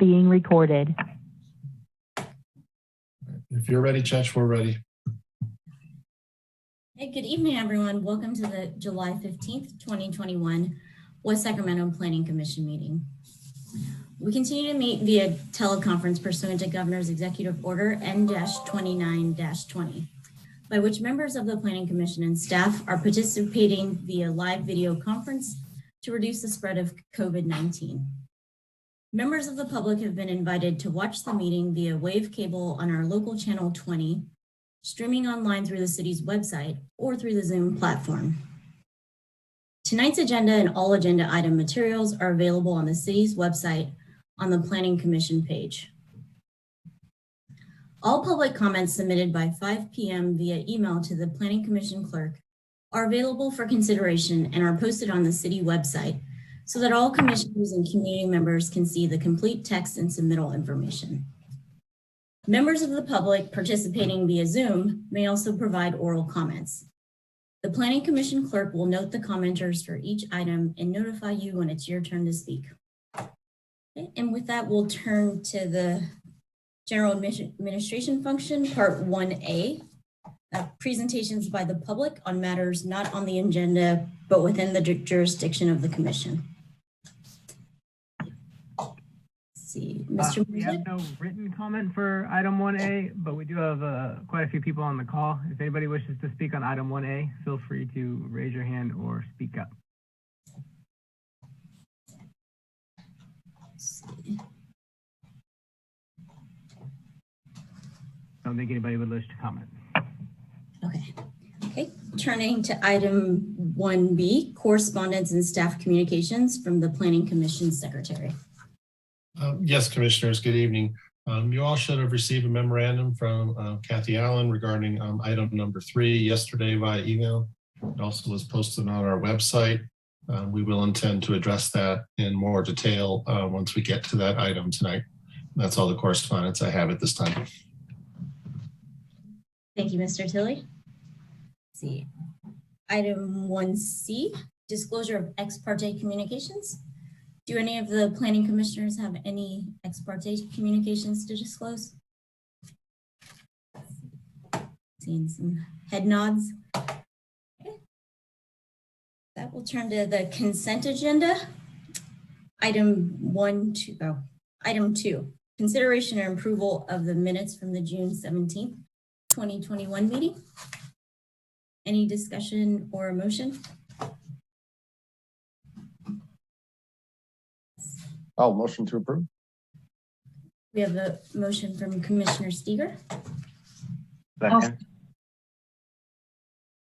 being recorded. If you're ready, Chesh, we're ready. Hey, good evening, everyone. Welcome to the July 15th, 2021 West Sacramento Planning Commission meeting. We continue to meet via teleconference pursuant to Governor's Executive Order N-29-20, by which members of the Planning Commission and staff are participating via live video conference to reduce the spread of COVID-19. Members of the public have been invited to watch the meeting via wave cable on our local channel 20, streaming online through the city's website or through the Zoom platform. Tonight's agenda and all agenda item materials are available on the city's website on the Planning Commission page. All public comments submitted by 5 p.m. via email to the Planning Commission clerk are available for consideration and are posted on the city website so that all commissioners and community members can see the complete text and submittal information. Members of the public participating via Zoom may also provide oral comments. The Planning Commission clerk will note the commenters for each item and notify you when it's your turn to speak. Okay, and with that, we'll turn to the General Administration Function, Part 1A, presentations by the public on matters not on the agenda, but within the jurisdiction of the Commission. See, Mr. We have no written comment for item 1A, but we do have quite a few people on the call. If anybody wishes to speak on item 1A, feel free to raise your hand or speak up. I don't think anybody would wish to comment. Okay. Turning to item 1B, correspondence and staff communications from the Planning Commission Secretary. Yes, Commissioners, good evening. You all should have received a memorandum from Kathy Allen regarding item number 3 yesterday via email. It also was posted on our website. We will intend to address that in more detail once we get to that item tonight. That's all the correspondence I have at this time. Thank you, Mr. Tilley. Let's see. Item 1C, disclosure of ex parte communications. Do any of the planning commissioners have any ex parte communications to disclose? Seeing some head nods. Okay. That will turn to the consent agenda. Item 2, consideration and approval of the minutes from the June 17th, 2021 meeting. Any discussion or a motion? Oh, motion to approve. We have a motion from Commissioner Steger. Second.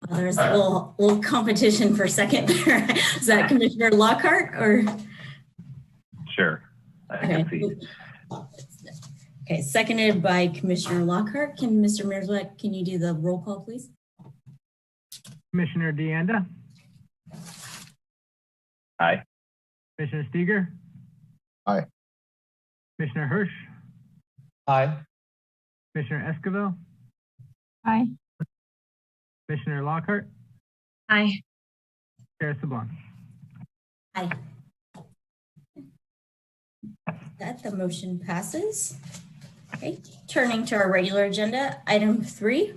Well, there's a little competition for second there. Is that Commissioner Lockhart or? Sure. I can see. Okay, seconded by Commissioner Lockhart. Can Mr. Mierzwick, can you do the roll call, please? Commissioner DeAnda. Aye. Commissioner Steger. Aye. Commissioner Hirsch. Aye. Commissioner Esquivel. Aye. Commissioner Lockhart. Aye. Chair Sablon. Aye. That the motion passes. Okay, turning to our regular agenda, item 3,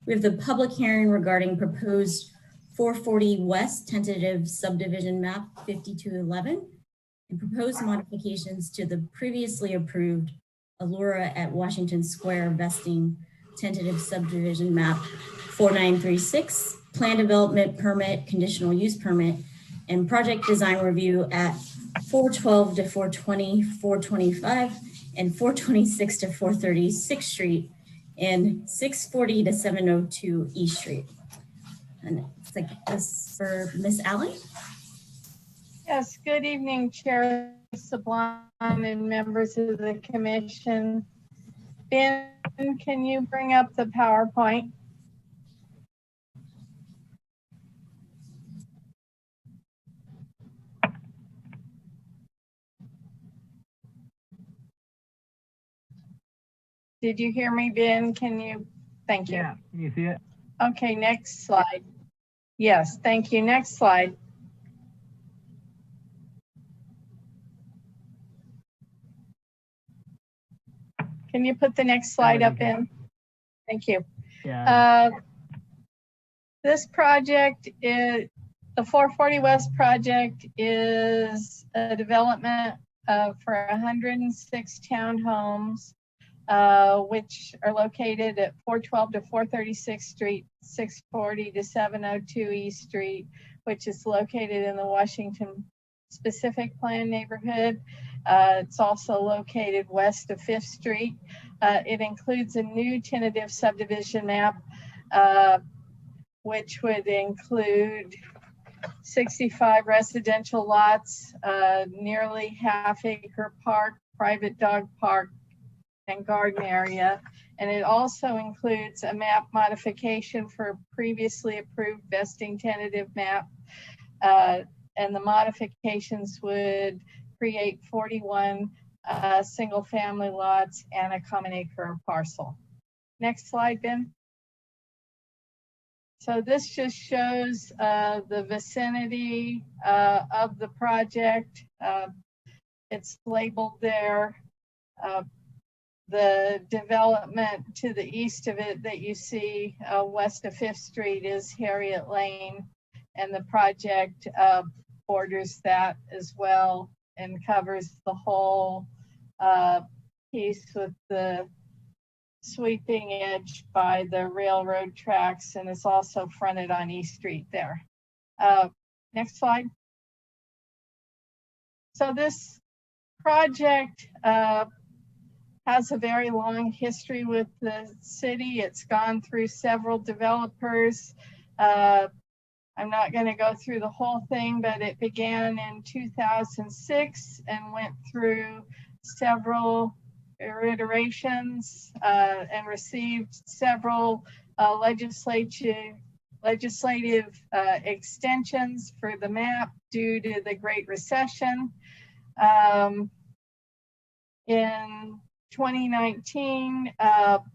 we have the public hearing regarding proposed 440 West tentative subdivision map 5211 and proposed modifications to the previously approved Allura at Washington Square vesting tentative subdivision map 4936, plan development permit, conditional use permit, and project design review at 412 to 420, 425, and 426 to 430 6th Street and 640 to 702 East Street. And it's like this for Ms. Allen. Yes, good evening, Chair Sablon and members of the commission. Ben, can you bring up the PowerPoint? Did you hear me, Ben? Can you? Thank you. Yeah, can you see it? Okay, next slide. Yes, thank you. Next slide. Can you put the next slide up in? Thank you. Yeah. This project is, the 440 West project is a development for 106 townhomes, which are located at 412 to 436 Street, 640 to 702 East Street, which is located in the Washington Specific Plan neighborhood. It's also located west of 5th Street. It includes a new tentative subdivision map, which would include 65 residential lots, nearly half-acre park, private dog park, and garden area. And it also includes a map modification for previously approved vesting tentative map. And the modifications would create 41 single-family lots and a common acre parcel. Next slide, Ben. So this just shows the vicinity of the project. It's labeled there. The development to the east of it that you see west of 5th Street is Harriet Lane, and the project borders that as well and covers the whole piece with the sweeping edge by the railroad tracks, and is also fronted on East Street there. Next slide. So this project has a very long history with the city. It's gone through several developers. I'm not going to go through the whole thing, but it began in 2006 and went through several iterations and received several legislative extensions for the map due to the Great Recession. In 2019,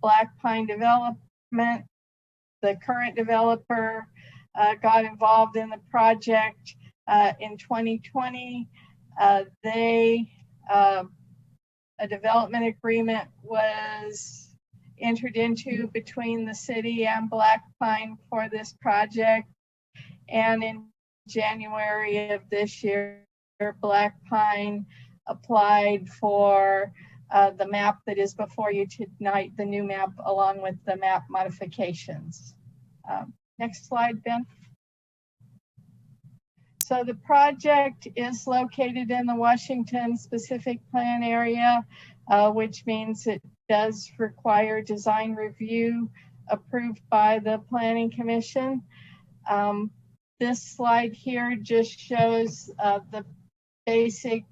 Black Pine Development, the current developer, got involved in the project. In 2020, a development agreement was entered into between the city and Black Pine for this project. And in January of this year, Black Pine applied for the map that is before you tonight, the new map, along with the map modifications. Next slide, Ben. So the project is located in the Washington Specific Plan area, which means it does require design review approved by the Planning Commission. This slide here just shows the basic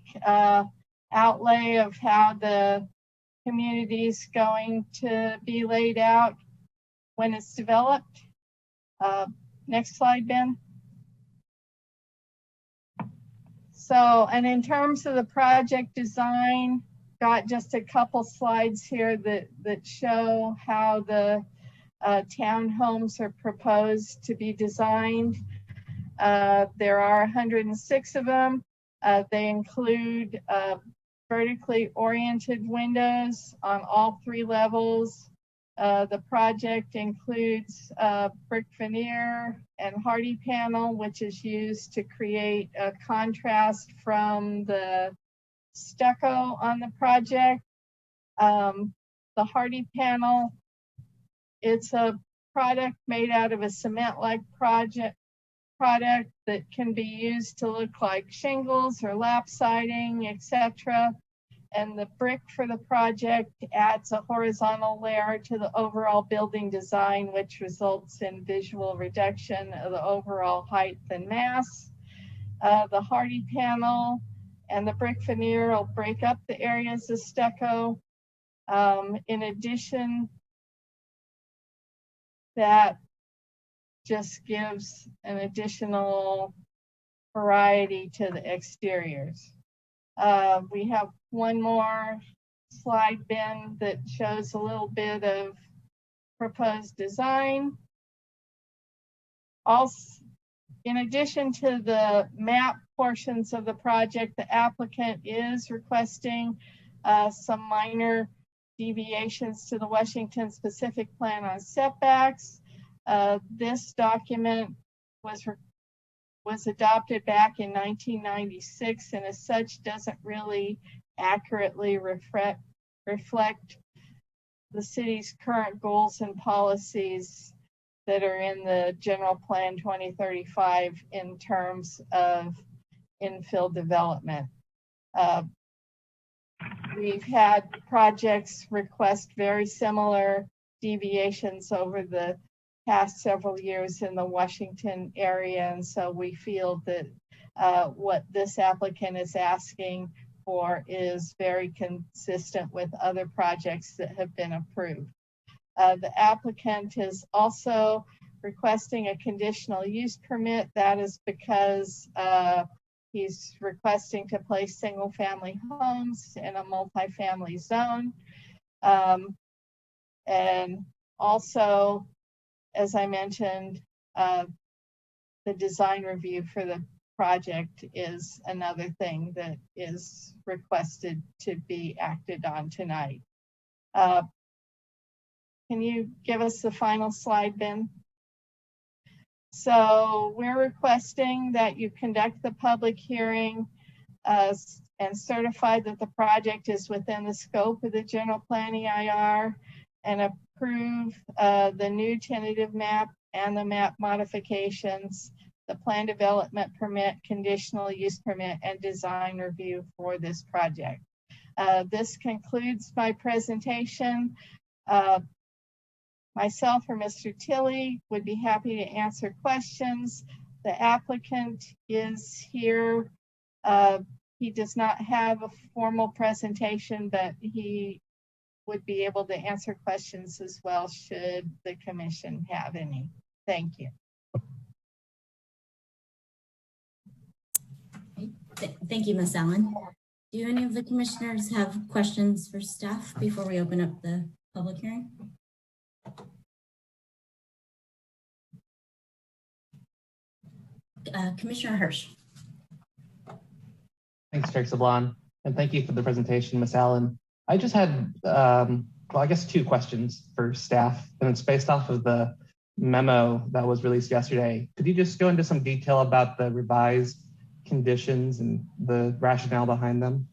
outlay of how the community is going to be laid out when it's developed. Next slide, Ben. So, and in terms of the project design, got just a couple slides here that show how the townhomes are proposed to be designed. There are 106 of them. They include vertically oriented windows on all 3 levels. The project includes brick veneer and hardy panel, which is used to create a contrast from the stucco on the project. The hardy panel, it's a product made out of a cement-like product that can be used to look like shingles or lap siding, etc. And the brick for the project adds a horizontal layer to the overall building design, which results in visual reduction of the overall height and mass. The hardy panel and the brick veneer will break up the areas of stucco. In addition, that just gives an additional variety to the exteriors. We have one more slide, Ben, that shows a little bit of proposed design. Also, in addition to the map portions of the project, the applicant is requesting some minor deviations to the Washington specific plan on setbacks. This document was adopted back in 1996 and as such doesn't really accurately reflect the city's current goals and policies that are in the General Plan 2035 in terms of infill development. We've had projects request very similar deviations over the past several years in the Washington area, and so we feel that what this applicant is asking for is very consistent with other projects that have been approved. The applicant is also requesting a conditional use permit. That is because he's requesting to place single-family homes in a multifamily zone. And also, as I mentioned, the design review for the project is another thing that is requested to be acted on tonight. Can you give us the final slide, Ben? So we're requesting that you conduct the public hearing and certify that the project is within the scope of the general plan EIR and approve the new tentative map and the map modifications, the plan development permit, conditional use permit, and design review for this project. This concludes my presentation. Myself or Mr. Tilley would be happy to answer questions. The applicant is here. He does not have a formal presentation, but he would be able to answer questions as well should the commission have any. Thank you. Thank you, Ms. Allen. Do any of the commissioners have questions for staff before we open up the public hearing? Commissioner Hirsch. Thanks, Chair Sablon, and thank you for the presentation, Ms. Allen. I just had, well, I guess 2 questions for staff, and it's based off of the memo that was released yesterday. Could you just go into some detail about the revised conditions and the rationale behind them?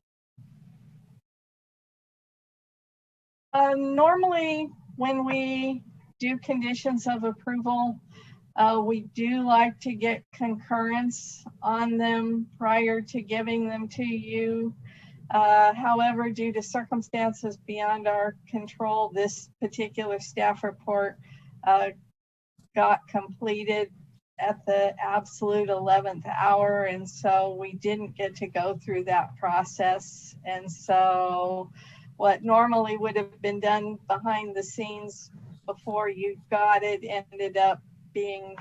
Normally, when we do conditions of approval, we do like to get concurrence on them prior to giving them to you. However, due to circumstances beyond our control, this particular staff report got completed at the absolute 11th hour, and so we didn't get to go through that process. And so what normally would have been done behind the scenes before you got it ended up being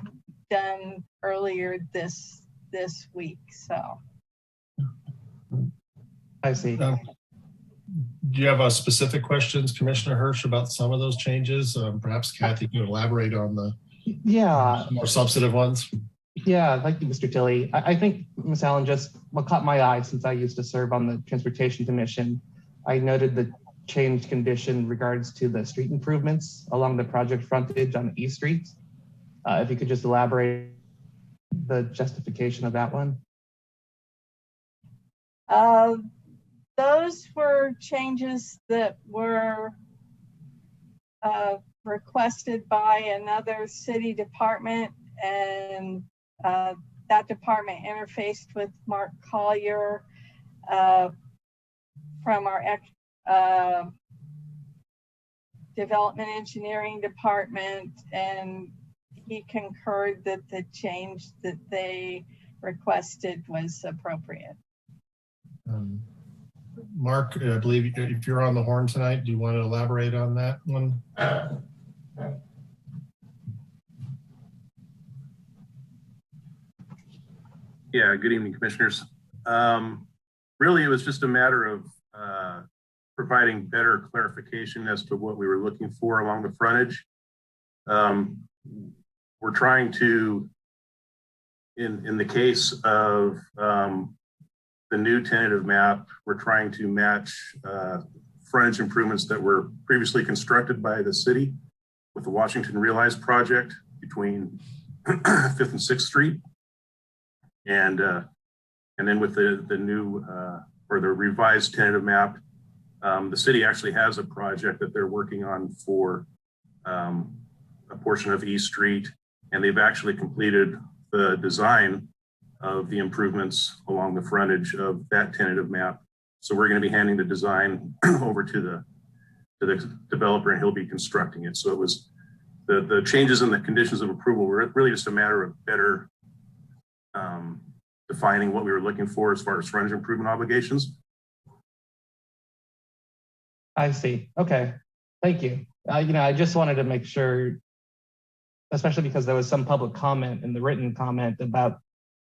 done earlier this week. So I see. Do you have specific questions, Commissioner Hirsch, about some of those changes? Perhaps Kathy can elaborate on the more substantive ones. Yeah, thank you, Mr. Tilley. I think, Ms. Allen, just what caught my eye since I used to serve on the Transportation Commission, I noted the changed condition in regards to the street improvements along the project frontage on East Street. If you could just elaborate the justification of that one. Those were changes that were requested by another city department, and that department interfaced with Mark Collier from our development engineering department, and he concurred that the change that they requested was appropriate. Mark, I believe if you're on the horn tonight, do you want to elaborate on that one? Yeah, good evening, commissioners. Really, it was just a matter of providing better clarification as to what we were looking for along the frontage. We're trying to, in the case of the new tentative map, we're trying to match frontage improvements that were previously constructed by the city with the Washington Realized project between 5th and 6th Street. And then with the new or the revised tentative map, the city actually has a project that they're working on for a portion of East Street, and they've actually completed the design of the improvements along the frontage of that tentative map. So we're going to be handing the design over to the developer, and he'll be constructing it. So it was the changes in the conditions of approval were really just a matter of better defining what we were looking for as far as frontage improvement obligations. I see. Okay. Thank you. I just wanted to make sure, especially because there was some public comment in the written comment about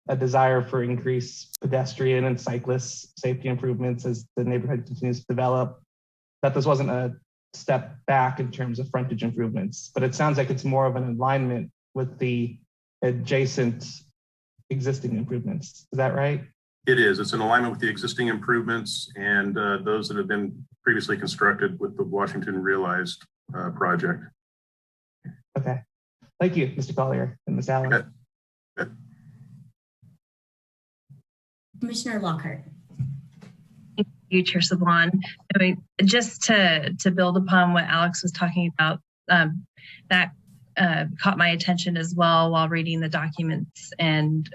a desire for increased pedestrian and cyclist safety improvements as the neighborhood continues to develop, that this wasn't a step back in terms of frontage improvements, but it sounds like it's more of an alignment with the adjacent existing improvements. Is that right? It is. It's in alignment with the existing improvements and those that have been previously constructed with the Washington Realized project. Okay. Thank you, Mr. Collier and Ms. Allen. Okay. Commissioner Lockhart. Thank you, Chair Sablon. I mean, just to build upon what Alex was talking about, that caught my attention as well while reading the documents, and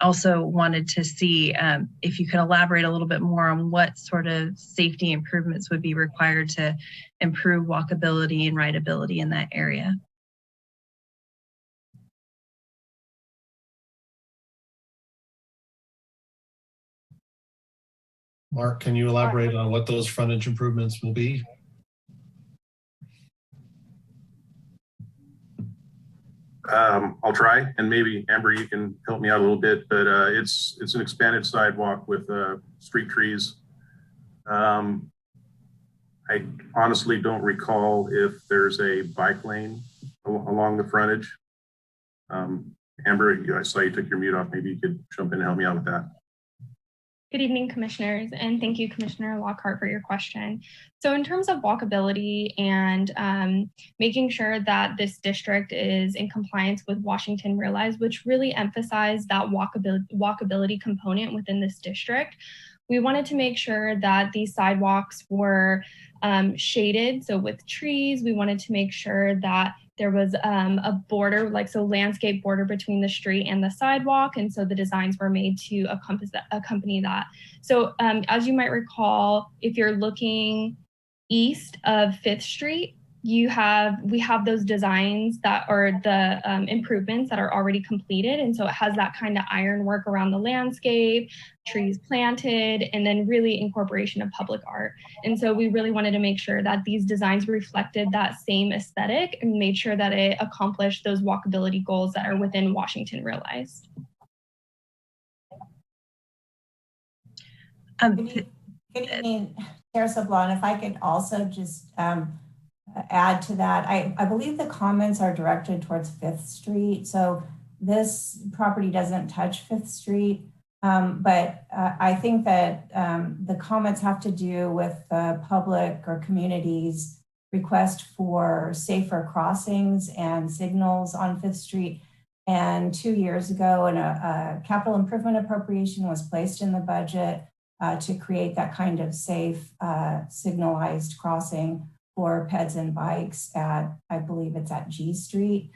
also wanted to see if you could elaborate a little bit more on what sort of safety improvements would be required to improve walkability and rideability in that area. Mark, can you elaborate on what those frontage improvements will be? I'll try, and maybe Amber, you can help me out a little bit, but it's an expanded sidewalk with street trees. I honestly don't recall if there's a bike lane along the frontage. Amber, I saw you took your mute off. Maybe you could jump in and help me out with that. Good evening, commissioners, and thank you, Commissioner Lockhart, for your question. So in terms of walkability and making sure that this district is in compliance with Washington Realized, which really emphasized that walkability component within this district, we wanted to make sure that these sidewalks were shaded. So with trees, we wanted to make sure that there was a border, landscape border between the street and the sidewalk. And so the designs were made to accompany that. So as you might recall, if you're looking east of 5th Street, we have those designs that are the improvements that are already completed. And so it has that kind of ironwork around the landscape, trees planted, and then really incorporation of public art. And so we really wanted to make sure that these designs reflected that same aesthetic and made sure that it accomplished those walkability goals that are within Washington Realized. Good evening, Chair Sablon. If I could also just add to that, I believe the comments are directed towards 5th Street. So this property doesn't touch 5th Street, but I think that the comments have to do with the public or community's request for safer crossings and signals on 5th Street. And 2 years ago, a capital improvement appropriation was placed in the budget to create that kind of safe signalized crossing for peds and bikes at, I believe it's at G Street.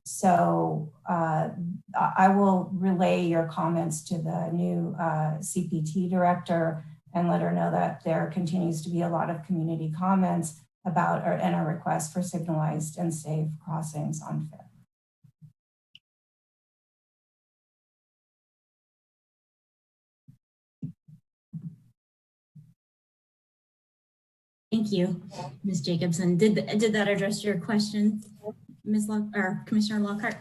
So I will relay your comments to the new CPT director and let her know that there continues to be a lot of community comments about and a request for signalized and safe crossings on 5th. Thank you, Ms. Jacobson. Did that address your question, Commissioner Lockhart?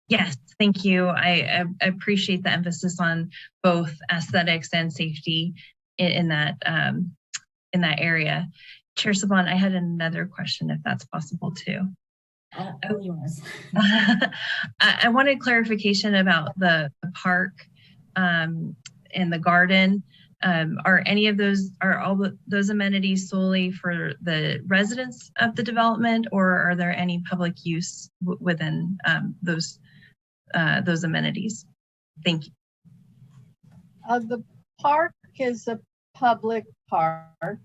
Yes, thank you. I appreciate the emphasis on both aesthetics and safety in that area. Chair Sablon, I had another question, if that's possible too. All yours. I wanted clarification about the park and the garden. are any of those, are those amenities solely for the residents of the development, or are there any public use within those amenities? Thank you. The park is a public park.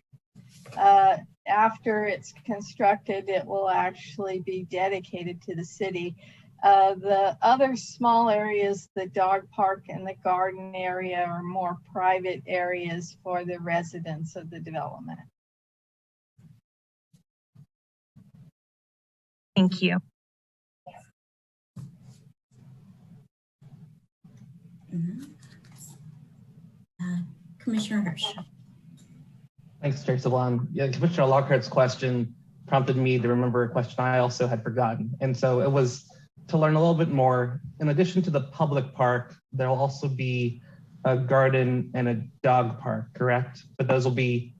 After it's constructed, it will actually be dedicated to the city. The other small areas, the dog park and the garden area, are more private areas for the residents of the development. Thank you. Commissioner Hirsch. Thanks, Chair Sablon. Yeah, Commissioner Lockhart's question prompted me to remember a question I also had forgotten. And so it was to learn a little bit more. In addition to the public park, there will also be a garden and a dog park, correct? But those will be,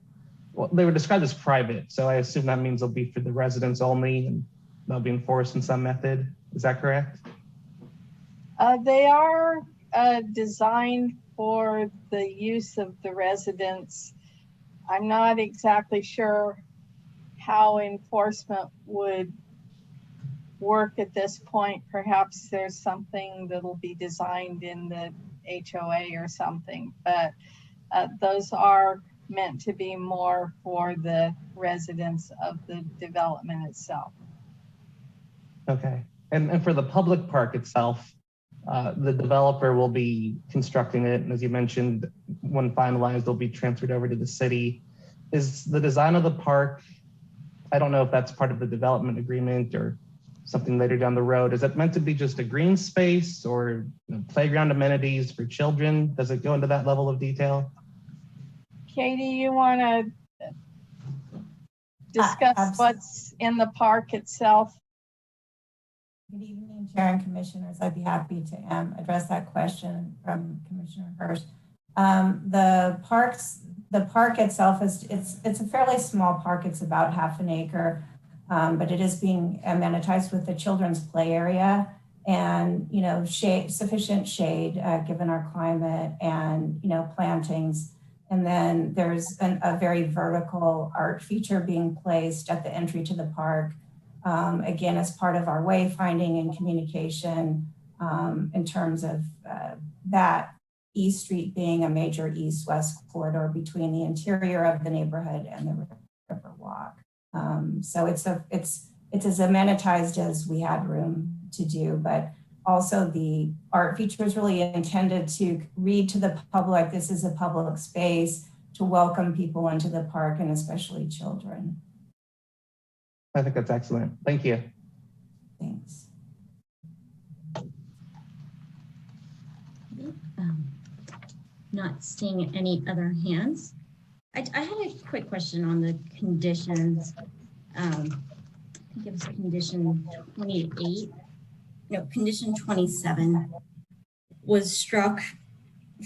well, they were described as private. So I assume that means they'll be for the residents only and they'll be enforced in some method. Is that correct? They are designed for the use of the residents. I'm not exactly sure how enforcement would work at this point. Perhaps there's something that'll be designed in the HOA or something, but those are meant to be more for the residents of the development itself. Okay. And for the public park itself, the developer will be constructing it. And as you mentioned, when finalized, they'll be transferred over to the city. Is the design of the park, I don't know if that's part of the development agreement or something later down the road. Is it meant to be just a green space or playground amenities for children? Does it go into that level of detail? Katie, you want to discuss what's in the park itself? Good evening, Chair and Commissioners. I'd be happy to address that question from Commissioner Hirsch. The park itself it's a fairly small park. It's about half an acre, but it is being amenitized with the children's play area and sufficient shade given our climate and plantings. And then there's a very vertical art feature being placed at the entry to the park. Again, as part of our wayfinding and communication in terms of that East Street being a major east-west corridor between the interior of the neighborhood and the River Walk. So it's as amenitized as we had room to do, but also the art feature is really intended to read to the public, this is a public space to welcome people into the park and especially children. I think that's excellent. Thank you. Thanks. Not seeing any other hands. I had a quick question on the conditions. I think it was condition 28. No, condition 27 was struck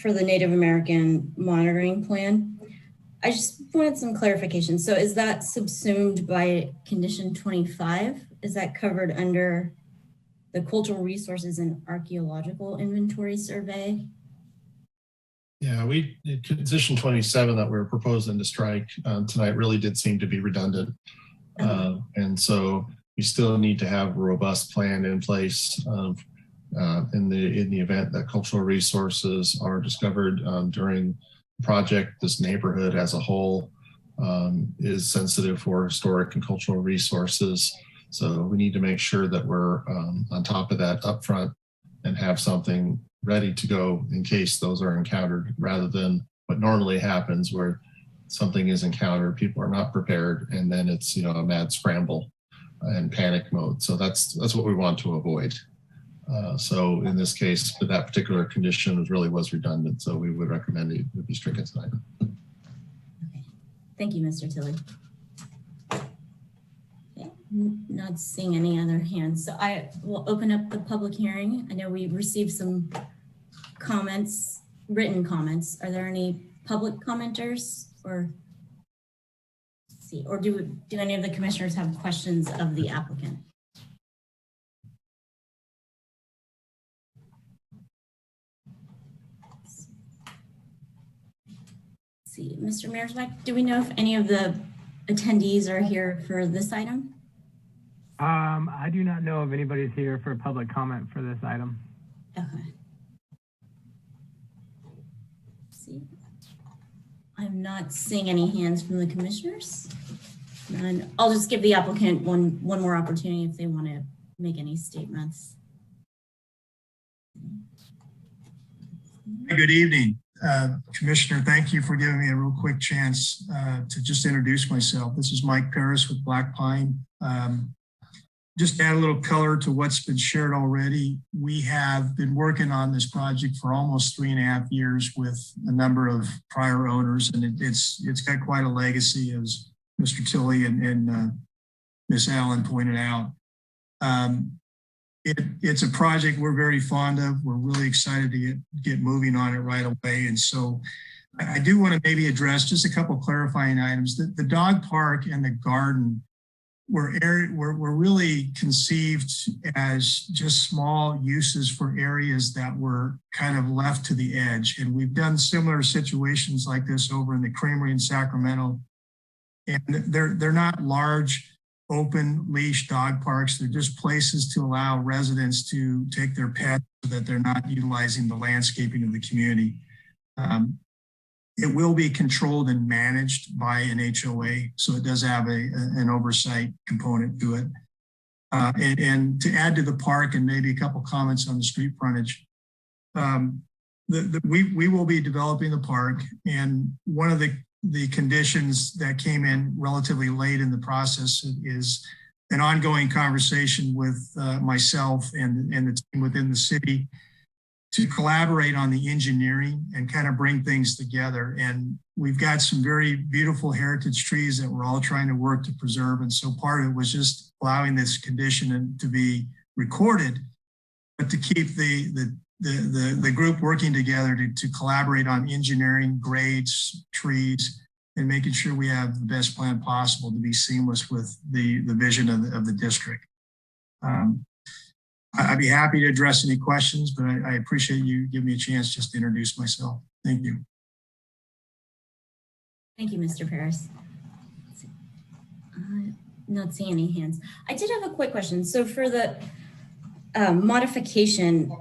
for the Native American monitoring plan. I just wanted some clarification. So is that subsumed by condition 25? Is that covered under the cultural resources and archaeological inventory survey? Yeah, condition 27 that we're proposing to strike tonight really did seem to be redundant. And so we still need to have a robust plan in place in the event that cultural resources are discovered during the project. This neighborhood as a whole is sensitive for historic and cultural resources. So we need to make sure that we're on top of that upfront and have something ready to go in case those are encountered, rather than what normally happens where something is encountered, people are not prepared, and then it's a mad scramble and panic mode. So that's what we want to avoid. So in this case, for that particular condition, it really was redundant. So we would recommend it would be stricken tonight. Okay. Thank you, Mr. Tilley. Okay. Not seeing any other hands. So I will open up the public hearing. I know we received some comments, written comments. Are there any public commenters or do any of the commissioners have questions of the applicant? see, Mr. Mearsmack, do we know if any of the attendees are here for this item? I do not know if anybody's here for public comment for this item. Okay. See, I'm not seeing any hands from the commissioners. And I'll just give the applicant one more opportunity if they want to make any statements. Good evening, Commissioner. Thank you for giving me a real quick chance to just introduce myself. This is Mike Paris with Black Pine. Just to add a little color to what's been shared already. We have been working on this project for almost 3.5 years with a number of prior owners, and it's got quite a legacy, as Mr. Tilley and Ms. Allen pointed out. It's a project we're very fond of. We're really excited to get moving on it right away. And so I do want to maybe address just a couple clarifying items. The dog park and the garden were really conceived as just small uses for areas that were kind of left to the edge. And we've done similar situations like this over in the Creamery in Sacramento. And they're not large, open leash dog parks. They're just places to allow residents to take their pets so that they're not utilizing the landscaping of the community. It will be controlled and managed by an HOA, so it does have an oversight component to it. And to add to the park and maybe a couple comments on the street frontage, we will be developing the park, and one of the conditions that came in relatively late in the process is an ongoing conversation with myself and the team within the city to collaborate on the engineering and kind of bring things together. And we've got some very beautiful heritage trees that we're all trying to work to preserve. And so part of it was just allowing this condition to be recorded, but to keep the group working together to collaborate on engineering, grades, trees, and making sure we have the best plan possible to be seamless with the vision of the district. I'd be happy to address any questions, but I appreciate you giving me a chance just to introduce myself. Thank you. Thank you, Mr. Paris. Not seeing any hands. I did have a quick question. So for the modification,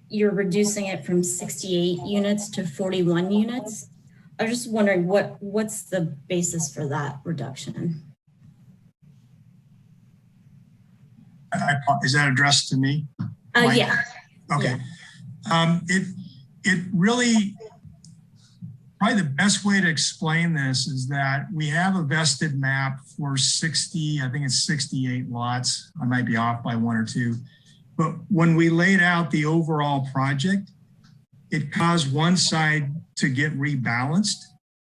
you're reducing it from 68 units to 41 units. I was just wondering what's the basis for that reduction? Is that addressed to me? Yeah. Okay. Yeah. It really, probably the best way to explain this is that we have a vested map for 60, I think it's 68 lots. I might be off by 1 or 2. But when we laid out the overall project, it caused one side to get rebalanced.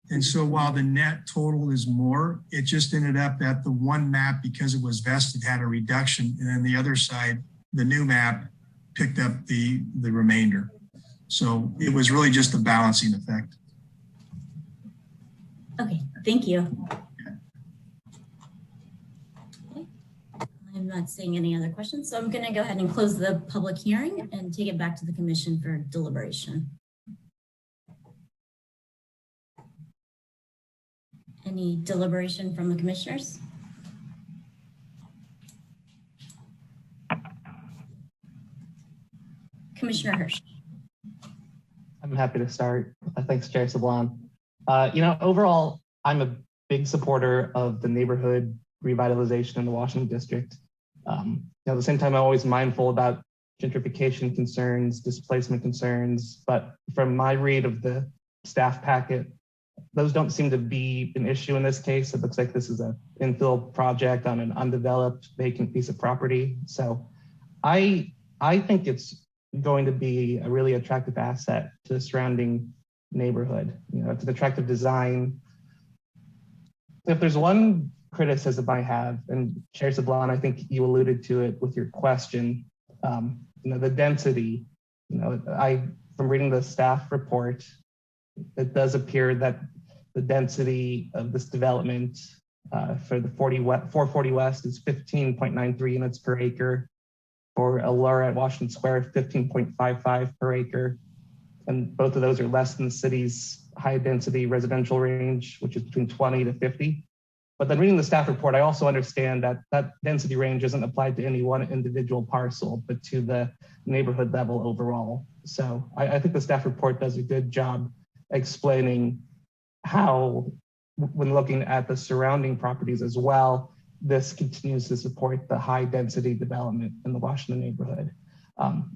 And so while the net total is more, it just ended up that the one map, because it was vested, had a reduction. And then the other side, the new map, picked up the remainder. So it was really just a balancing effect. Okay, thank you. Okay. I'm not seeing any other questions, so I'm going to go ahead and close the public hearing and take it back to the commission for deliberation. Any deliberation from the commissioners? Commissioner Hirsch. I'm happy to start. Thanks, Chair Sablon. Overall, I'm a big supporter of the neighborhood revitalization in the Washington District. At the same time, I'm always mindful about gentrification concerns, displacement concerns, but from my read of the staff packet, those don't seem to be an issue in this case. It looks like this is an infill project on an undeveloped vacant piece of property. So I think it's going to be a really attractive asset to the surrounding neighborhood. It's an attractive design. If there's one criticism I have, and Chair Sablon, I think you alluded to it with your question, the density, from reading the staff report, it does appear that the density of this development for the 440 West is 15.93 units per acre. For Allura at Washington Square, 15.55 per acre. And both of those are less than the city's high density residential range, which is between 20 to 50. But then reading the staff report, I also understand that that density range isn't applied to any one individual parcel, but to the neighborhood level overall. So I think the staff report does a good job explaining how, when looking at the surrounding properties as well, this continues to support the high density development in the Washington neighborhood,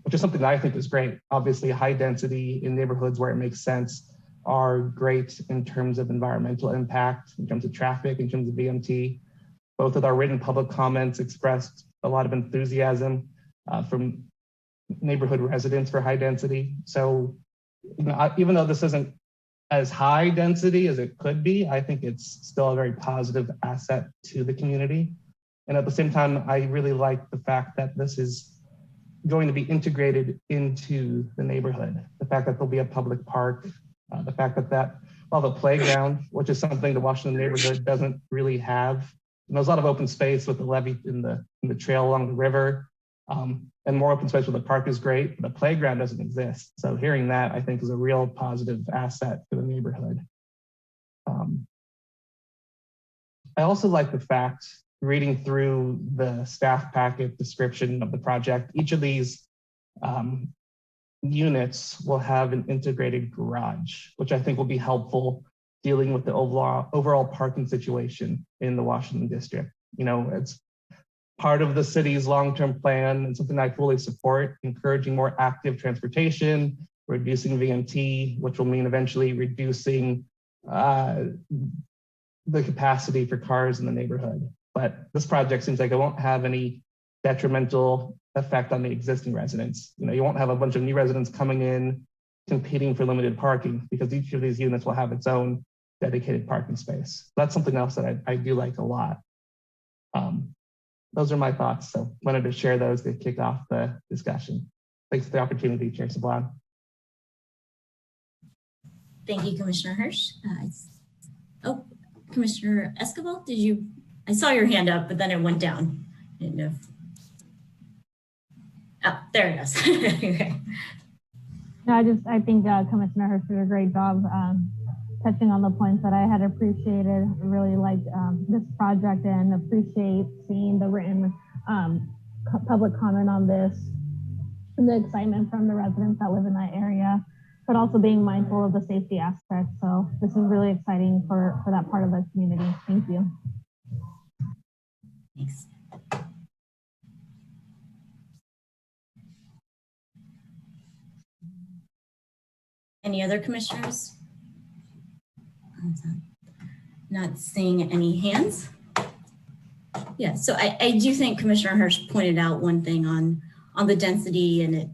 which is something that I think is great. Obviously, high density in neighborhoods where it makes sense are great in terms of environmental impact, in terms of traffic, in terms of VMT. Both of our written public comments expressed a lot of enthusiasm from neighborhood residents for high density. So, you know, even though this isn't as high density as it could be, I think it's still a very positive asset to the community. And at the same time, I really like the fact that this is going to be integrated into the neighborhood. The fact that there'll be a public park, the fact that the playground, which is something the Washington neighborhood doesn't really have. And there's a lot of open space with the levee in the trail along the river, and more open space with the park is great, but the playground doesn't exist. So hearing that, I think, is a real positive asset for the neighborhood. I also like the fact, reading through the staff packet description of the project, each of these units will have an integrated garage, which I think will be helpful dealing with the overall parking situation in the Washington district. You know, it's part of the city's long-term plan and something I fully support, encouraging more active transportation, reducing VMT, which will mean eventually reducing the capacity for cars in the neighborhood. But this project seems like it won't have any detrimental effect on the existing residents. You know, you won't have a bunch of new residents coming in competing for limited parking, because each of these units will have its own dedicated parking space. That's something else that I do like a lot. Those are my thoughts. So wanted to share those to kick off the discussion. Thanks for the opportunity, Chair Sablon. Thank you, Commissioner Hirsch. Commissioner Escobar, I saw your hand up, but then it went down. I didn't know if... Oh, there it is. Okay. No, I think Commissioner Hirsch did a great job touching on the points that I had appreciated. I really liked this project and appreciate seeing the written public comment on this and the excitement from the residents that live in that area, but also being mindful of the safety aspect. So this is really exciting for that part of the community. Thank you. Thanks. Any other commissioners? Not seeing any hands. Yeah, so I do think Commissioner Hirsch pointed out one thing on the density, and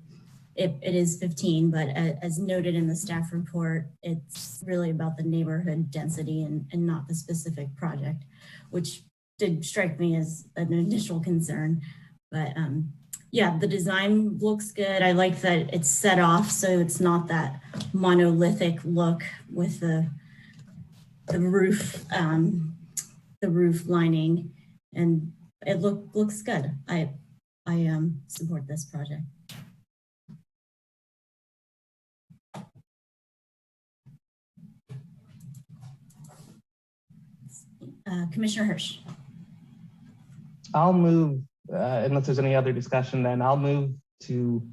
it is 15, but as noted in the staff report, it's really about the neighborhood density and not the specific project, which did strike me as an initial concern. But yeah, the design looks good. I like that it's set off so it's not that monolithic look with the roof lining, and it looks good. I support this project. Commissioner Hirsch. I'll move, unless there's any other discussion, then I'll move to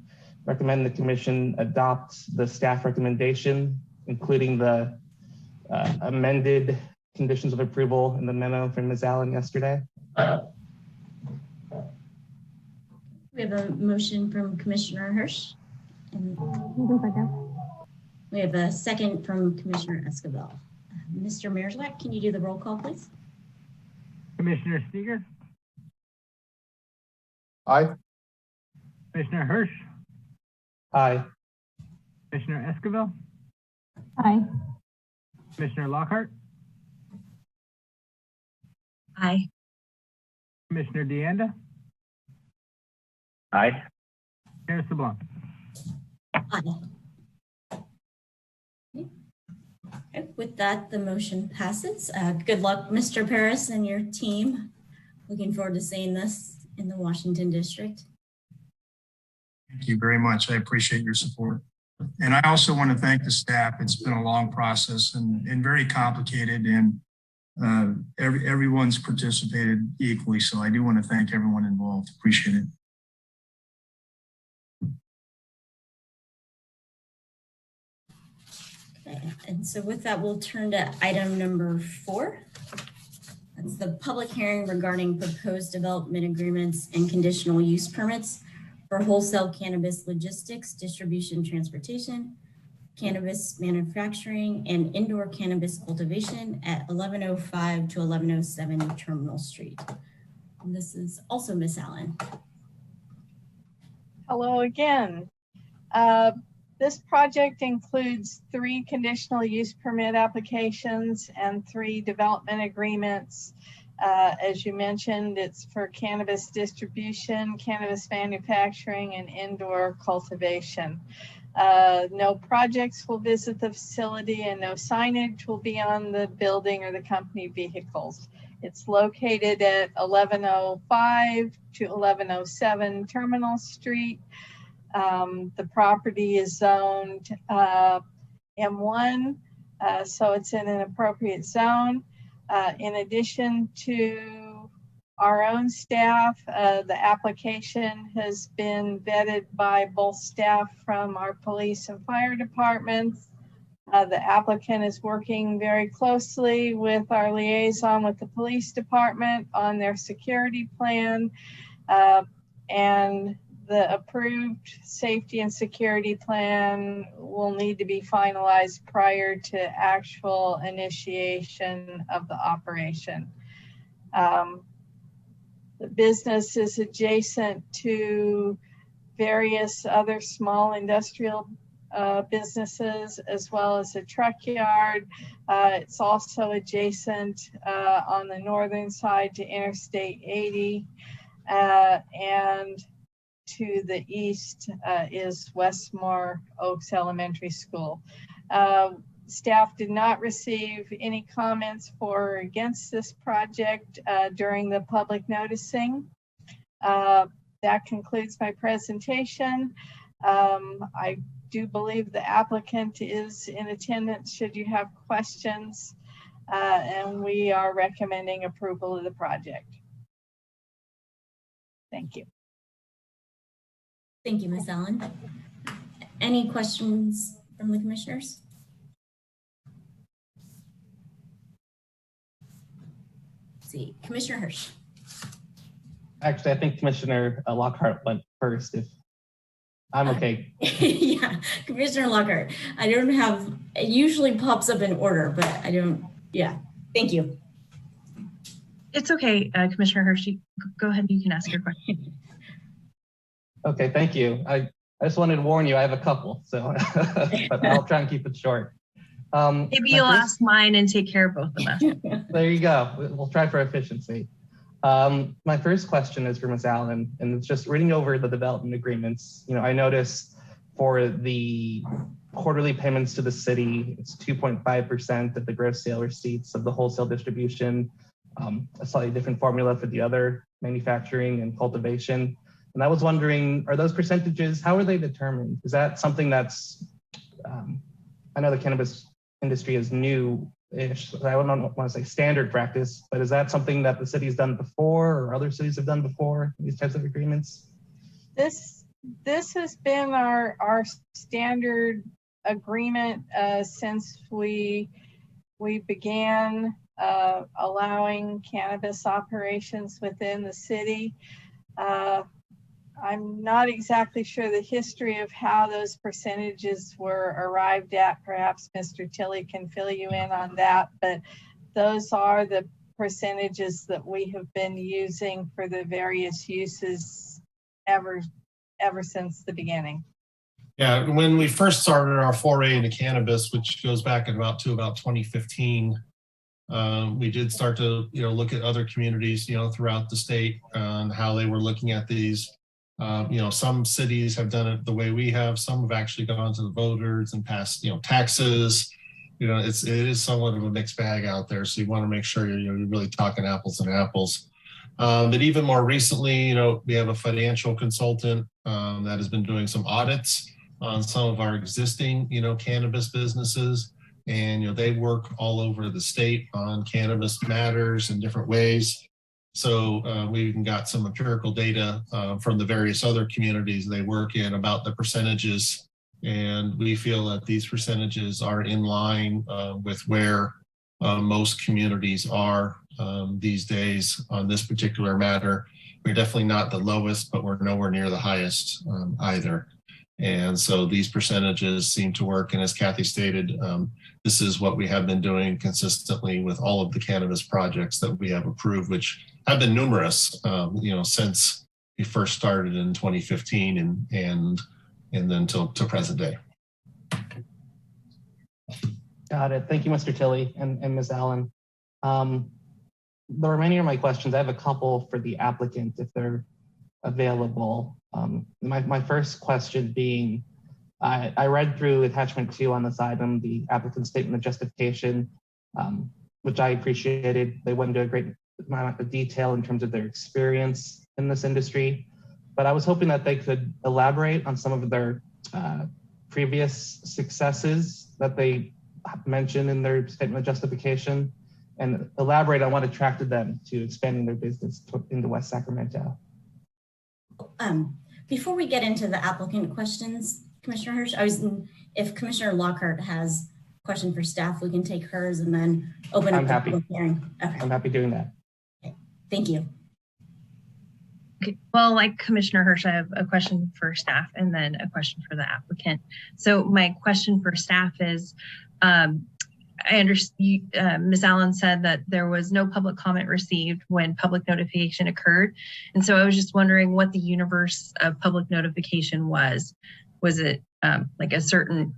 recommend the commission adopt the staff recommendation, including the amended conditions of approval in the memo from Ms. Allen yesterday. We have a motion from Commissioner Hirsch. And we have a second from Commissioner Escobar. Mr. Mierzwick, can you do the roll call, please? Commissioner Steger? Aye. Commissioner Hirsch? Aye. Commissioner Esquivel? Aye. Commissioner Lockhart? Aye. Commissioner DeAnda? Aye. Chair Sablon? Aye. Okay, with that, the motion passes. Good luck, Mr. Paris and your team. Looking forward to seeing this in the Washington district. Thank you very much. I appreciate your support. And I also want to thank the staff. It's been a long process and very complicated, and everyone's participated equally. So I do want to thank everyone involved. Appreciate it. Okay, and so with that, we'll turn to item number 4. That's the public hearing regarding proposed development agreements and conditional use permits for wholesale cannabis logistics, distribution, transportation, cannabis manufacturing, and indoor cannabis cultivation at 1105 to 1107 Terminal Street. And this is also Miss Allen. Hello again. This project includes 3 conditional use permit applications and 3 development agreements. As you mentioned, it's for cannabis distribution, cannabis manufacturing, and indoor cultivation. No projects will visit the facility and no signage will be on the building or the company vehicles. It's located at 1105 to 1107 Terminal Street. The property is zoned M1, so it's in an appropriate zone. In addition to our own staff, the application has been vetted by both staff from our police and fire departments. The applicant is working very closely with our liaison with the police department on their security plan, and the approved safety and security plan will need to be finalized prior to actual initiation of the operation. The business is adjacent to various other small industrial businesses, as well as a truck yard. It's also adjacent on the northern side to Interstate 80, and to the east is Westmore Oaks Elementary School. Staff did not receive any comments for or against this project during the public noticing. That concludes my presentation. I do believe the applicant is in attendance should you have questions, and we are recommending approval of the project. Thank you. Thank you, Ms. Allen. Any questions from the commissioners? Let's see, Commissioner Hirsch. Actually, I think Commissioner Lockhart went first. If I'm okay. Yeah, Commissioner Lockhart. I don't have, it usually pops up in order, but I don't, yeah, thank you. It's okay, Commissioner Hershey. Go ahead, you can ask your question. Okay, thank you. I just wanted to warn you, I have a couple, so but I'll try and keep it short. Maybe you'll ask mine and take care of both of us. There you go. We'll try for efficiency. My first question is for Ms. Allen, and it's just reading over the development agreements. You know, I noticed for the quarterly payments to the city, it's 2.5% of the gross sale receipts of the wholesale distribution, a slightly different formula for the other manufacturing and cultivation. And I was wondering, are those percentages, how are they determined? Is that something that's, I know the cannabis industry is new-ish, so I don't want to say standard practice, but is that something that the city's done before or other cities have done before, these types of agreements? This has been our standard agreement since we began allowing cannabis operations within the city. I'm not exactly sure the history of how those percentages were arrived at. Perhaps Mr. Tilley can fill you in on that, but those are the percentages that we have been using for the various uses ever since the beginning. Yeah, when we first started our foray into cannabis, which goes back to about 2015, we did start to look at other communities throughout the state and how they were looking at these. Some cities have done it the way we have. Some have actually gone to the voters and passed taxes. It is somewhat of a mixed bag out there. So you want to make sure you're really talking apples and apples. But even more recently, we have a financial consultant that has been doing some audits on some of our existing, cannabis businesses. And, they work all over the state on cannabis matters in different ways. So we even got some empirical data from the various other communities they work in about the percentages. And we feel that these percentages are in line with where most communities are these days on this particular matter. We're definitely not the lowest, but we're nowhere near the highest either. And so these percentages seem to work. And as Kathy stated, this is what we have been doing consistently with all of the cannabis projects that we have approved, which have been numerous, since we first started in 2015 and then to present day. Got it. Thank you, Mr. Tilley and Ms. Allen. The remaining of my questions, I have a couple for the applicant if they're available. My first question being, I read through attachment 2 on this item, the applicant's statement of justification, which I appreciated. They went into a great amount of detail in terms of their experience in this industry, but I was hoping that they could elaborate on some of their previous successes that they mentioned in their statement of justification and elaborate on what attracted them to expanding their business into West Sacramento. Before we get into the applicant questions, Commissioner Hirsch, if Commissioner Lockhart has a question for staff, we can take hers and then open up the public hearing. Okay. I'm happy doing that. Okay. Thank you. Okay. Well, like Commissioner Hirsch, I have a question for staff and then a question for the applicant. So my question for staff is, I understand Ms. Allen said that there was no public comment received when public notification occurred. And so I was just wondering what the universe of public notification was. Was it like a certain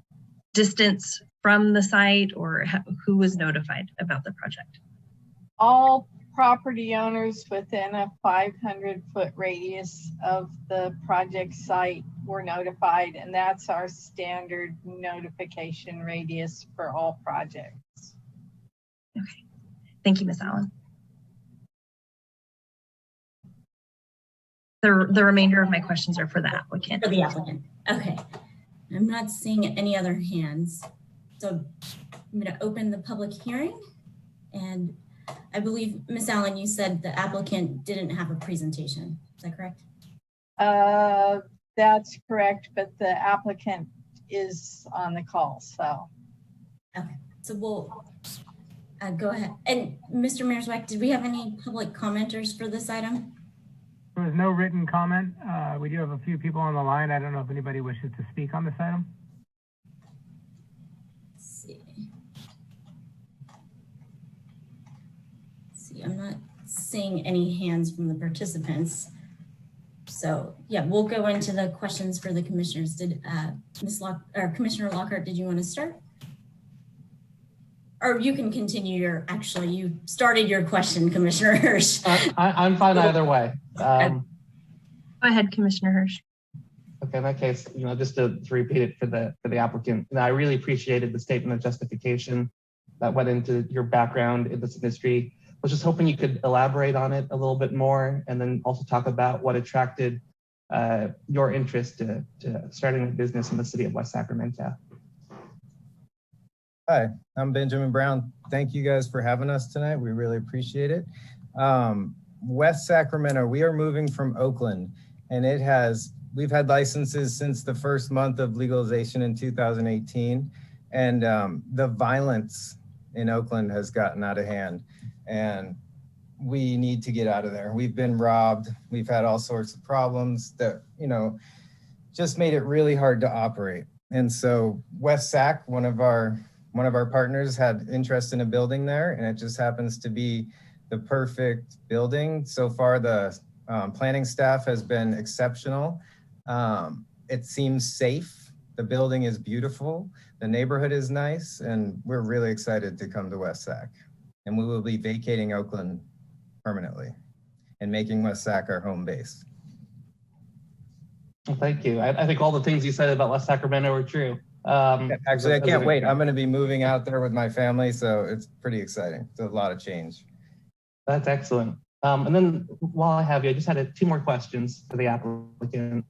distance from the site, or who was notified about the project? All property owners within a 500-foot radius of the project site were notified, and that's our standard notification radius for all projects. Okay, thank you, Ms. Allen. The remainder of my questions are for the applicant. For the applicant, okay. I'm not seeing any other hands. So I'm gonna open the public hearing, and I believe, Ms. Allen, you said the applicant didn't have a presentation. Is that correct? That's correct, but the applicant is on the call, so. Okay, so we'll go ahead. And Mr. Mearswick, did we have any public commenters for this item? There was no written comment. We do have a few people on the line. I don't know if anybody wishes to speak on this item. I'm not seeing any hands from the participants. So yeah, we'll go into the questions for the commissioners. Did Commissioner Lockhart, did you want to start? Or you can continue you started your question, Commissioner Hirsch. I'm fine either way. Go ahead, Commissioner Hirsch. Okay, in that case, just to repeat it for the applicant, I really appreciated the statement of justification that went into your background in this industry. I was just hoping you could elaborate on it a little bit more, and then also talk about what attracted your interest to starting a business in the city of West Sacramento. Hi, I'm Benjamin Brown. Thank you guys for having us tonight. We really appreciate it. West Sacramento, we are moving from Oakland, and we've had licenses since the first month of legalization in 2018. And the violence in Oakland has gotten out of hand, and we need to get out of there. We've been robbed. We've had all sorts of problems that, just made it really hard to operate. And so West Sac, one of our partners, had interest in a building there, and it just happens to be the perfect building. So far, the planning staff has been exceptional. It seems safe. The building is beautiful. The neighborhood is nice, and we're really excited to come to West Sac. And we will be vacating Oakland permanently and making West Sac our home base. Well, thank you. I think all the things you said about West Sacramento are true. Actually, I can't wait. I'm going to be moving out there with my family, so it's pretty exciting. It's a lot of change. That's excellent. And then while I have you, I just had 2 more questions for the applicant.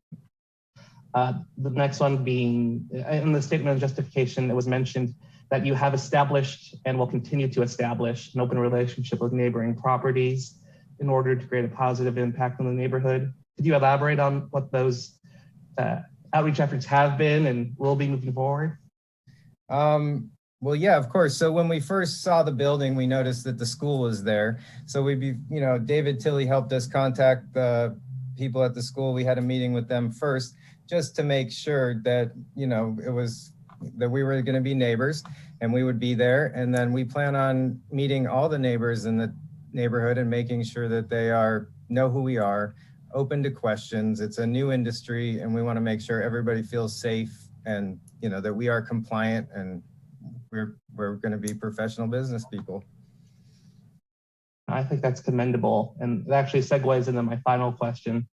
The next one being, in the statement of justification, it was mentioned that you have established and will continue to establish an open relationship with neighboring properties in order to create a positive impact on the neighborhood. Could you elaborate on what those outreach efforts have been and will be moving forward? Well, yeah, of course. So when we first saw the building, we noticed that the school was there. So David Tilley helped us contact the people at the school. We had a meeting with them first, just to make sure that, that we were going to be neighbors and we would be there. And then we plan on meeting all the neighbors in the neighborhood and making sure that they know who we are, open to questions. It's a new industry and we want to make sure everybody feels safe and, that we are compliant and we're going to be professional business people. I think that's commendable. And it actually segues into my final question,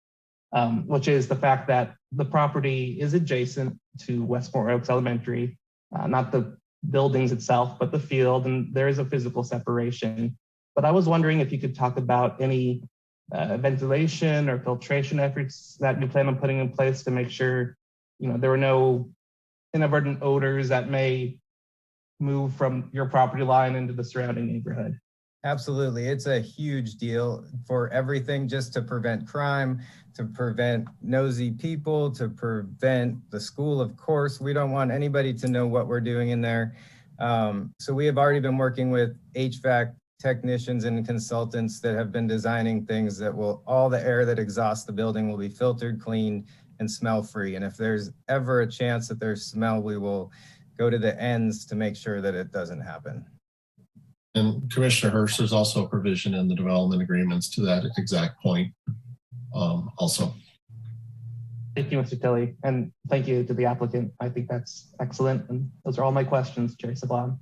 which is the fact that the property is adjacent to Westmore Oaks Elementary, not the buildings itself, but the field, and there is a physical separation. But I was wondering if you could talk about any ventilation or filtration efforts that you plan on putting in place to make sure, there were no inadvertent odors that may move from your property line into the surrounding neighborhood. Absolutely. It's a huge deal for everything, just to prevent crime, to prevent nosy people, to prevent the school, of course. We don't want anybody to know what we're doing in there. So we have already been working with HVAC technicians and consultants that have been designing things that all the air that exhausts the building will be filtered, cleaned, and smell free. And if there's ever a chance that there's smell, we will go to the ends to make sure that it doesn't happen. And Commissioner Hirsch, there's also a provision in the development agreements to that exact point also. Thank you, Mr. Tilley, and thank you to the applicant. I think that's excellent. And those are all my questions, Chair Sablon.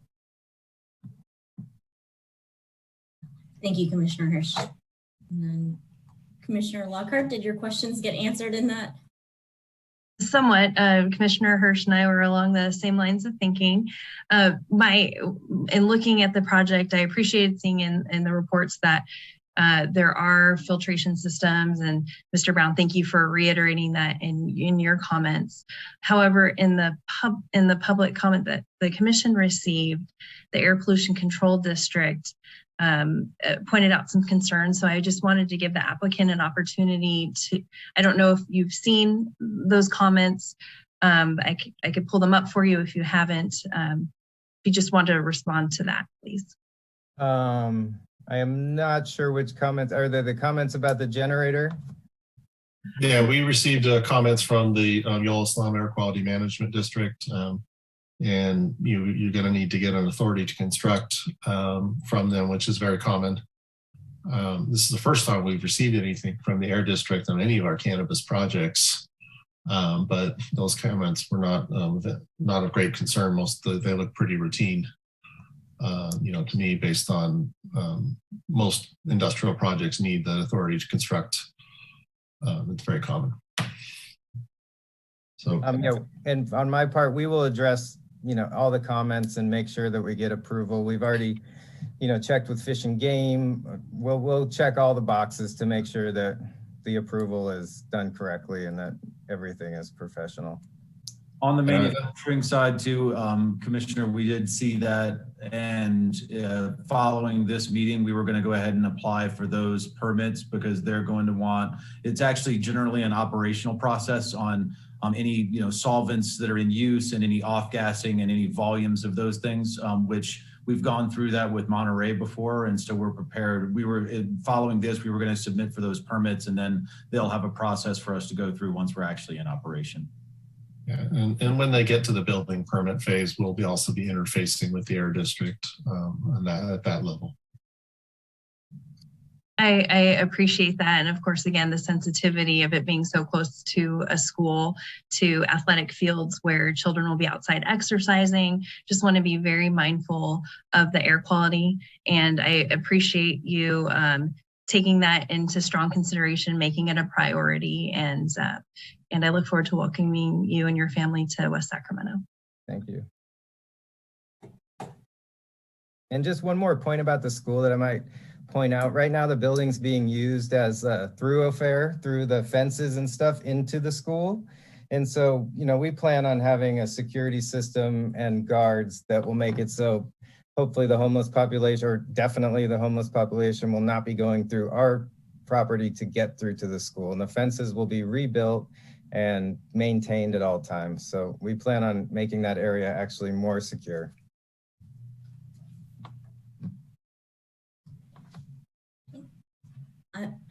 Thank you, Commissioner Hirsch. And then Commissioner Lockhart, did your questions get answered in that? Somewhat. Commissioner Hirsch and I were along the same lines of thinking. In looking at the project, I appreciated seeing in the reports that there are filtration systems, and Mr. Brown, thank you for reiterating that in your comments. However, in the public comment that the commission received, the Air Pollution Control District pointed out some concerns. So I just wanted to give the applicant an opportunity to, I don't know if you've seen those comments. I could pull them up for you if you haven't. If you just want to respond to that, please. I am not sure which comments. Are there the comments about the generator? Yeah, we received comments from the Yola Islam Air Quality Management District. And you're going to need to get an authority to construct from them, which is very common. This is the first time we've received anything from the Air District on any of our cannabis projects, but those comments were not of great concern. They look pretty routine, to me, based on most industrial projects need the authority to construct. It's very common. So, and on my part, we will address all the comments and make sure that we get approval. We've already, checked with Fish and Game. We'll check all the boxes to make sure that the approval is done correctly and that everything is professional. On the manufacturing side too, Commissioner, we did see that, and following this meeting, we were going to go ahead and apply for those permits because they're going to want, it's actually generally an operational process on any solvents that are in use and any off-gassing and any volumes of those things, which we've gone through that with Monterey before, and so we're prepared. Following this, we were going to submit for those permits, and then they'll have a process for us to go through once we're actually in operation. Yeah, and when they get to the building permit phase, we'll also be interfacing with the Air District at that level. I appreciate that. And of course, again, the sensitivity of it being so close to a school, to athletic fields where children will be outside exercising. Just want to be very mindful of the air quality. And I appreciate you taking that into strong consideration, making it a priority. And I look forward to welcoming you and your family to West Sacramento. Thank you. And just one more point about the school that I might point out. Right now, the building's being used as a thoroughfare through the fences and stuff into the school. And so, we plan on having a security system and guards that will make it so hopefully the homeless population, or definitely the homeless population, will not be going through our property to get through to the school. And the fences will be rebuilt and maintained at all times. So we plan on making that area actually more secure.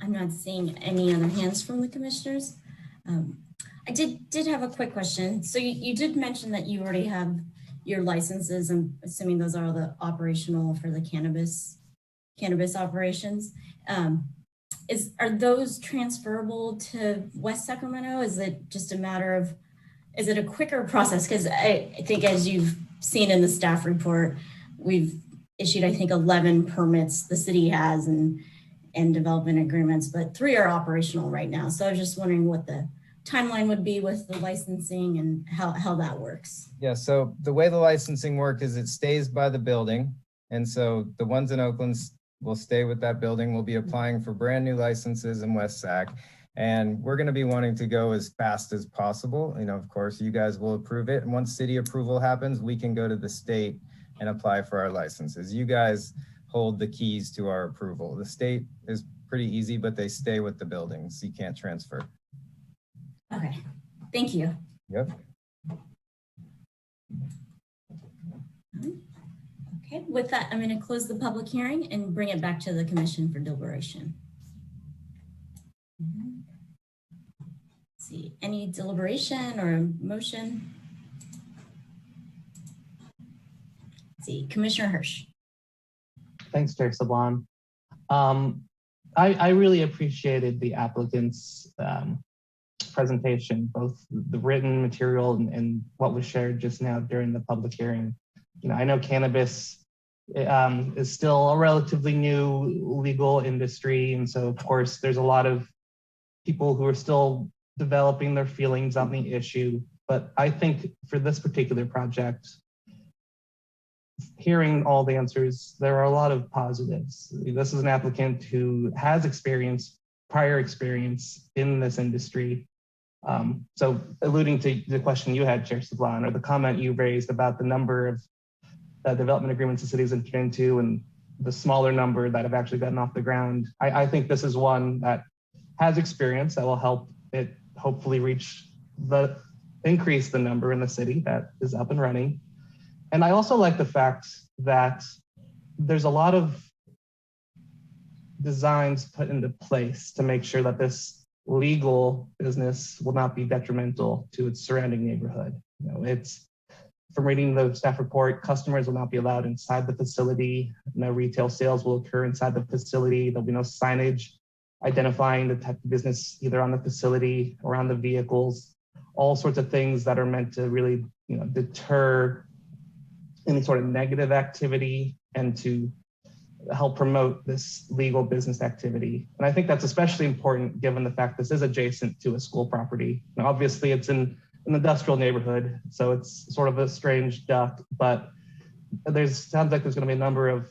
I'm not seeing any other hands from the commissioners. I did have a quick question. So you did mention that you already have your licenses. I'm assuming those are all the operational for the cannabis operations. Are those transferable to West Sacramento? Is it just a matter of, is it a quicker process? Because I think, as you've seen in the staff report, we've issued, I think, 11 permits the city has and development agreements, but 3 are operational right now. So I was just wondering what the timeline would be with the licensing and how that works. Yeah, so the way the licensing works is it stays by the building. And so the ones in Oakland will stay with that building. We'll be applying for brand new licenses in West Sac. And we're going to be wanting to go as fast as possible. Of course, you guys will approve it. And once city approval happens, we can go to the state and apply for our licenses. You guys hold the keys to our approval. The state is pretty easy, but they stay with the buildings. You can't transfer. Okay, thank you. Yep. Okay, with that, I'm going to close the public hearing and bring it back to the commission for deliberation. Let's see, any deliberation or motion? Let's see, Commissioner Hirsch. Thanks, Chair Sablon. I really appreciated the applicant's presentation, both the written material and what was shared just now during the public hearing. I know cannabis is still a relatively new legal industry. And so, of course, there's a lot of people who are still developing their feelings on the issue. But I think for this particular project, hearing all the answers, there are a lot of positives. This is an applicant who has prior experience in this industry. So alluding to the question you had, Chair Sablon, or the comment you raised about the number of development agreements the city's entered into and the smaller number that have actually gotten off the ground, I think this is one that has experience that will help it hopefully increase the number in the city that is up and running. And I also like the fact that there's a lot of designs put into place to make sure that this legal business will not be detrimental to its surrounding neighborhood. It's, from reading the staff report, customers will not be allowed inside the facility. No retail sales will occur inside the facility. There'll be no signage identifying the type of business either on the facility or on the vehicles. All sorts of things that are meant to really, deter any sort of negative activity and to help promote this legal business activity. And I think that's especially important given the fact this is adjacent to a school property. Now, obviously it's in an industrial neighborhood, so it's sort of a strange duck, but sounds like there's going to be a number of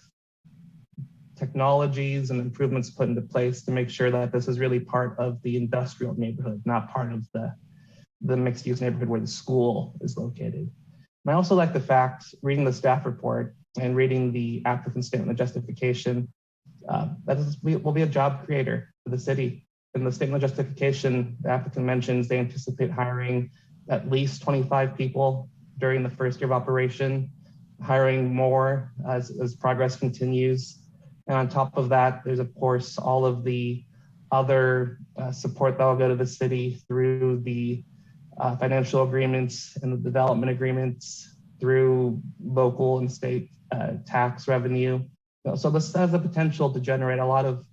technologies and improvements put into place to make sure that this is really part of the industrial neighborhood, not part of the mixed use neighborhood where the school is located. And I also like the fact, reading the staff report and reading the applicant's statement of justification, that will be a job creator for the city. In the statement of justification, the applicant mentions they anticipate hiring at least 25 people during the first year of operation, hiring more as progress continues. And on top of that, there's of course all of the other support that will go to the city through the financial agreements and the development agreements, through local and state tax revenue. So this has the potential to generate a lot of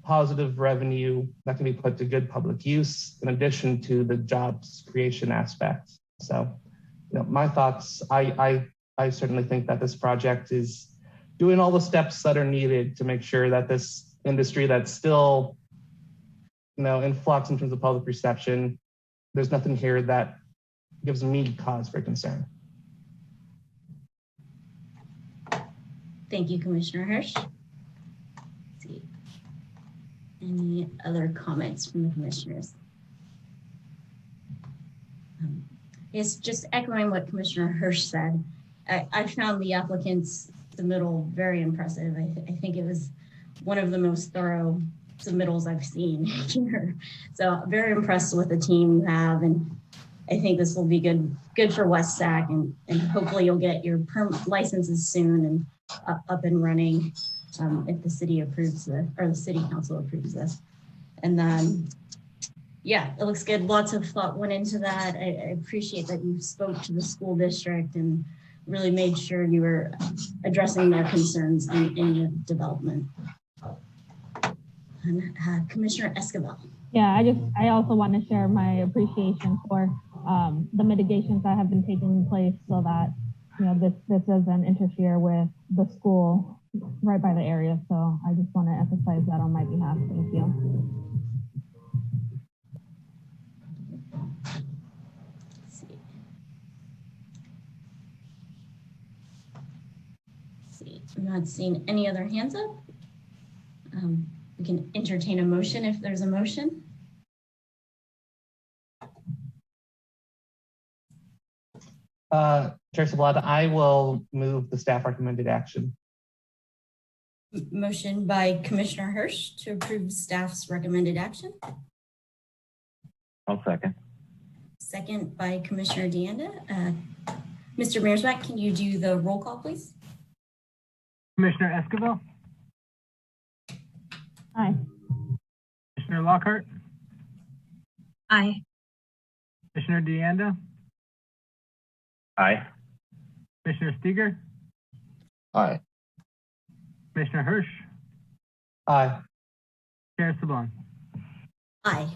positive revenue that can be put to good public use in addition to the jobs creation aspect. So, my thoughts, I certainly think that this project is doing all the steps that are needed to make sure that this industry that's still, in flux in terms of public perception, there's nothing here that gives me cause for concern. Thank you, Commissioner Hirsch. Let's see. Any other comments from the commissioners? Yes, just echoing what Commissioner Hirsch said, I found the applicant's submittal very impressive. I think it was one of the most thorough submittals I've seen here. So very impressed with the team you have, and I think this will be good for West Sac, and hopefully you'll get your licenses soon and up and running if the city approves the city council approves this. And then, yeah, it looks good. Lots of thought went into that. I appreciate that you spoke to the school district and really made sure you were addressing their concerns in the development. And, Commissioner Escobar. Yeah, I also want to share my appreciation for the mitigations that have been taking place so that, you know, this doesn't interfere with the school right by the area. So I just want to emphasize that on my behalf. Thank you. I'm not seeing any other hands up. We can entertain a motion if there's a motion. Chair Sablata, I will move the staff recommended action. Motion by Commissioner Hirsch to approve staff's recommended action. I'll second. Second by Commissioner DeAnda. Mr. Mearsback, can you do the roll call, please? Commissioner Esquivel, Aye. Commissioner Lockhart, Aye. Commissioner DeAnda, Aye. Commissioner Steger, Aye. Commissioner Hirsch, Aye. Chair Sablon. Aye.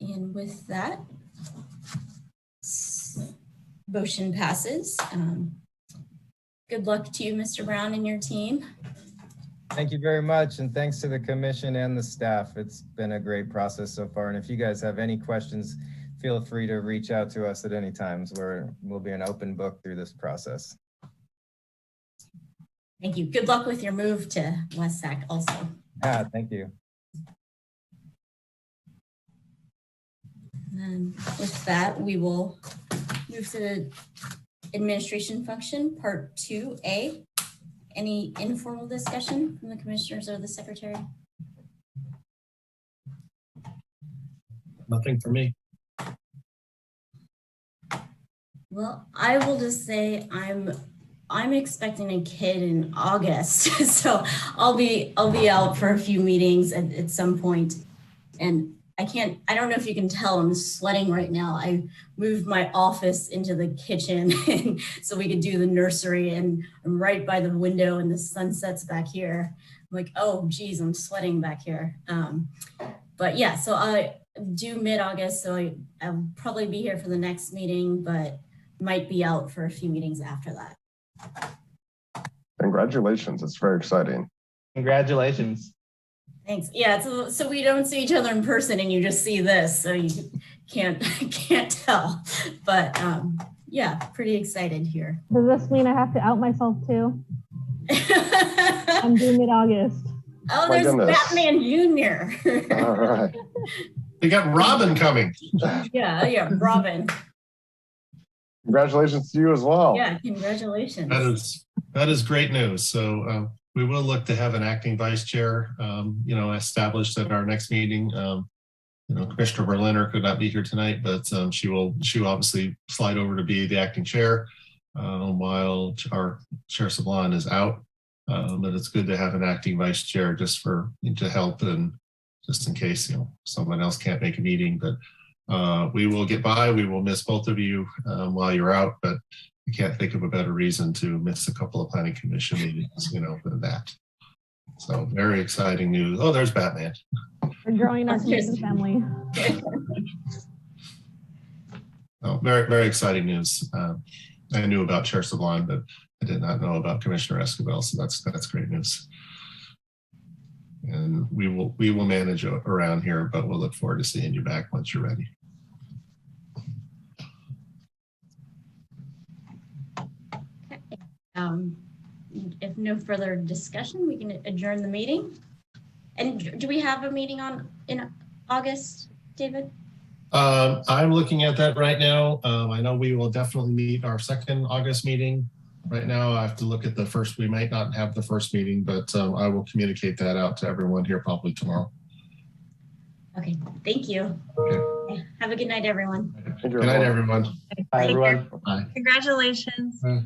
And with that, motion passes. Good luck to you, Mr. Brown, and your team. Thank you very much. And thanks to the commission and the staff. It's been a great process so far. And if you guys have any questions, feel free to reach out to us at any times. We'll be an open book through this process. Thank you. Good luck with your move to West Sac also. Yeah, thank you. And with that, we will move to the administration function, part 2A. Any informal discussion from the commissioners or the secretary? Nothing for me. Well, I will just say I'm expecting a kid in August, so I'll be out for a few meetings at some point, and I don't know if you can tell, I'm sweating right now. I moved my office into the kitchen so we could do the nursery, and I'm right by the window and the sun sets back here. I'm like, oh geez, I'm sweating back here. But yeah, so I do mid-August, so I'll probably be here for the next meeting, but might be out for a few meetings after that. Congratulations. It's very exciting. Congratulations. Thanks. Yeah, so we don't see each other in person and you just see this, so you can't tell. But yeah, pretty excited here. Does this mean I have to out myself too? I'm due mid-August. Oh, there's Batman Jr. All right. We got Robin coming. Yeah, Robin. Congratulations to you as well. Yeah, congratulations. That is great news. So we will look to have an acting vice chair, established at our next meeting. Commissioner Berliner could not be here tonight, but she will obviously slide over to be the acting chair while our Chair Sablon is out. But it's good to have an acting vice chair just to help and just in case someone else can't make a meeting. But we will get by. We will miss both of you while you're out, but I can't think of a better reason to miss a couple of planning commission meetings, than that. So very exciting news. Oh, there's Batman. We're growing our family. Oh, very, very exciting news. I knew about Chair Sablon, but I did not know about Commissioner Esquivel, so that's great news. And we will manage around here, but we'll look forward to seeing you back once you're ready. If no further discussion, we can adjourn the meeting. And do we have a meeting in August, David? I'm looking at that right now. I know we will definitely meet our second August meeting. Right now, I have to look at the first. We might not have the first meeting, but I will communicate that out to everyone here probably tomorrow. Okay, thank you. Okay. Have a good night, everyone. Good night, everyone. Bye, everyone. Bye. Congratulations. Bye.